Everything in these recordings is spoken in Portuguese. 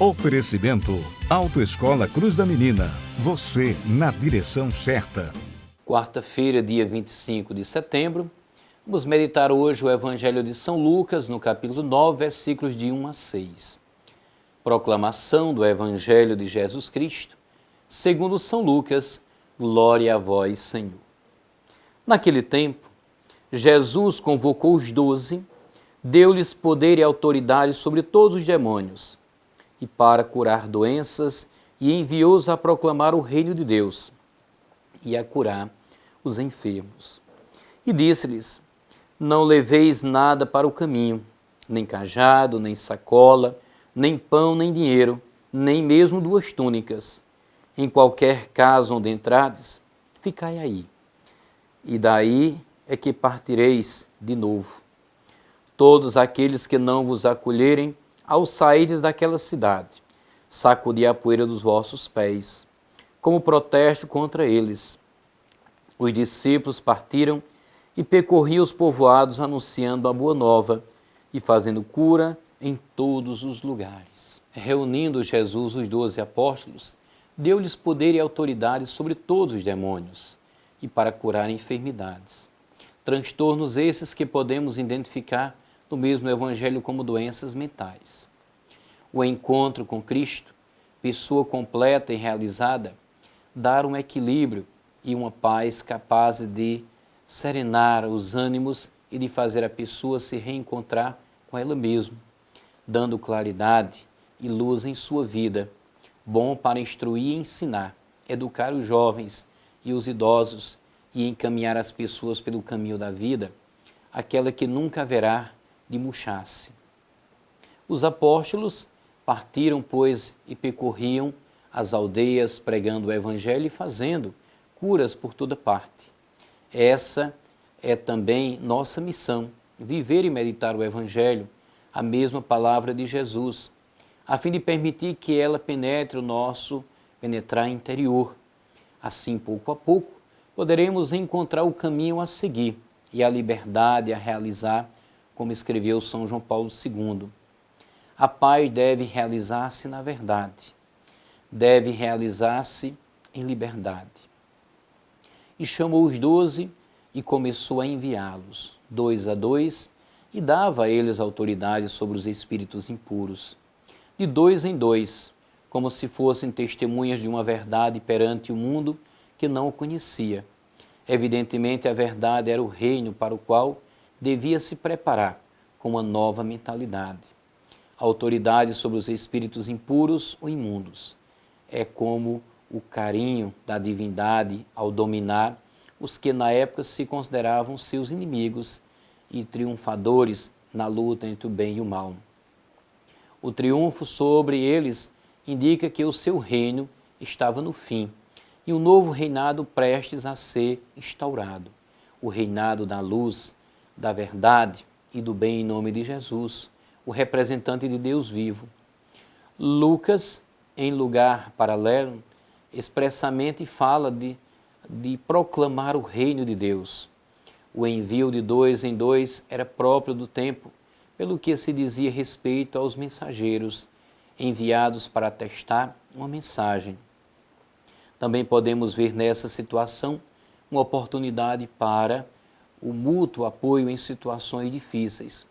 Oferecimento Autoescola Cruz da Menina. Você na direção certa. Quarta-feira, dia 25 de setembro. Vamos meditar hoje o Evangelho de São Lucas, no capítulo 9, versículos de 1 a 6. Proclamação do Evangelho de Jesus Cristo, segundo São Lucas. Glória a vós, Senhor. Naquele tempo, Jesus convocou os 12, deu-lhes poder e autoridade sobre todos os demônios, e para curar doenças, e enviou-os a proclamar o reino de Deus, e a curar os enfermos. E disse-lhes: não leveis nada para o caminho, nem cajado, nem sacola, nem pão, nem dinheiro, nem mesmo 2 túnicas. Em qualquer casa onde entrardes, ficai aí. E daí é que partireis de novo. Todos aqueles que não vos acolherem, ao sairdes daquela cidade, sacudi a poeira dos vossos pés, como protesto contra eles. Os discípulos partiram e percorriam os povoados anunciando a boa nova e fazendo cura em todos os lugares. Reunindo Jesus os 12 apóstolos, deu-lhes poder e autoridade sobre todos os demônios e para curar enfermidades. Transtornos esses que podemos identificar no mesmo Evangelho como doenças mentais. O encontro com Cristo, pessoa completa e realizada, dá um equilíbrio e uma paz capazes de serenar os ânimos e de fazer a pessoa se reencontrar com ela mesma, dando claridade e luz em sua vida, bom para instruir e ensinar, educar os jovens e os idosos e encaminhar as pessoas pelo caminho da vida, aquela que nunca haverá de murchar-se. Os apóstolos partiram, pois, e percorriam as aldeias pregando o Evangelho e fazendo curas por toda parte. Essa é também nossa missão, viver e meditar o Evangelho, a mesma palavra de Jesus, a fim de permitir que ela penetre o nosso penetrar interior. Assim, pouco a pouco, poderemos encontrar o caminho a seguir e a liberdade a realizar, como escreveu São João Paulo II. A paz deve realizar-se na verdade, deve realizar-se em liberdade. E chamou os 12 e começou a enviá-los, 2 a 2, e dava a eles autoridade sobre os espíritos impuros, de 2 em 2, como se fossem testemunhas de uma verdade perante o mundo que não o conhecia. Evidentemente, a verdade era o reino para o qual devia se preparar com uma nova mentalidade. A autoridade sobre os espíritos impuros ou imundos é como o carinho da divindade ao dominar os que na época se consideravam seus inimigos e triunfadores na luta entre o bem e o mal. O triunfo sobre eles indica que o seu reino estava no fim e um novo reinado prestes a ser instaurado, o reinado da luz, da verdade e do bem em nome de Jesus, o representante de Deus vivo. Lucas, em lugar paralelo, expressamente fala de proclamar o reino de Deus. O envio de 2 em 2 era próprio do tempo, pelo que se dizia respeito aos mensageiros enviados para atestar uma mensagem. Também podemos ver nessa situação uma oportunidade para o mútuo apoio em situações difíceis.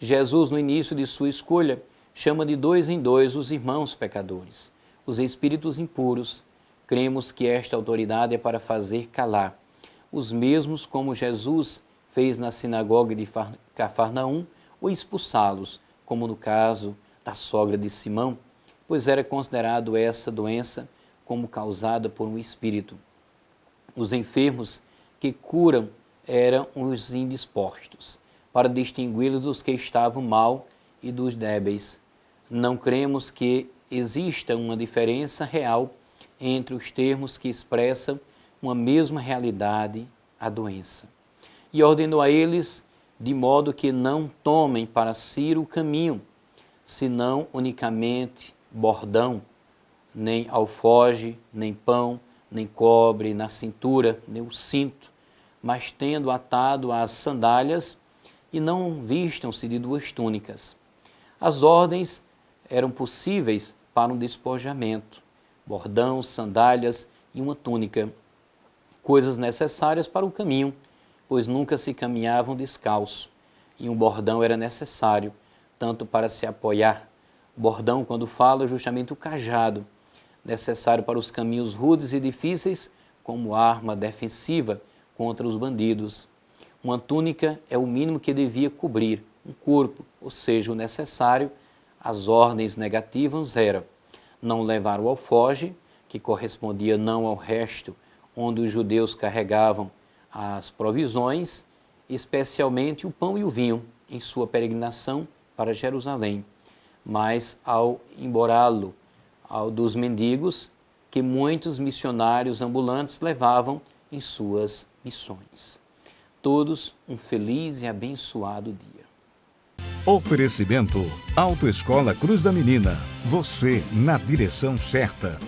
Jesus, no início de sua escolha, chama de 2 em 2 os irmãos pecadores, os espíritos impuros. Cremos que esta autoridade é para fazer calar os mesmos, como Jesus fez na sinagoga de Cafarnaum, ou expulsá-los, como no caso da sogra de Simão, pois era considerado essa doença como causada por um espírito. Os enfermos que curam eram os indispostos, para distingui-los dos que estavam mal e dos débeis. Não cremos que exista uma diferença real entre os termos que expressam uma mesma realidade, a doença. E ordenou a eles de modo que não tomem para si o caminho, senão unicamente bordão, nem alforge, nem pão, nem cobre na cintura, nem o cinto, mas tendo atado as sandálias, e não vistam-se de 2 túnicas. As ordens eram possíveis para um despojamento, bordão, sandálias e uma túnica, coisas necessárias para o caminho, pois nunca se caminhavam descalço, e um bordão era necessário, tanto para se apoiar. O bordão, quando fala, é justamente o cajado, necessário para os caminhos rudes e difíceis, como arma defensiva contra os bandidos. Uma túnica é o mínimo que devia cobrir um corpo, ou seja, o necessário. As ordens negativas eram não levar o alfoge, que correspondia não ao resto onde os judeus carregavam as provisões, especialmente o pão e o vinho, em sua peregrinação para Jerusalém, mas ao emborá-lo ao dos mendigos que muitos missionários ambulantes levavam em suas missões. Todos um feliz e abençoado dia. Oferecimento Autoescola Cruz da Menina. Você na direção certa.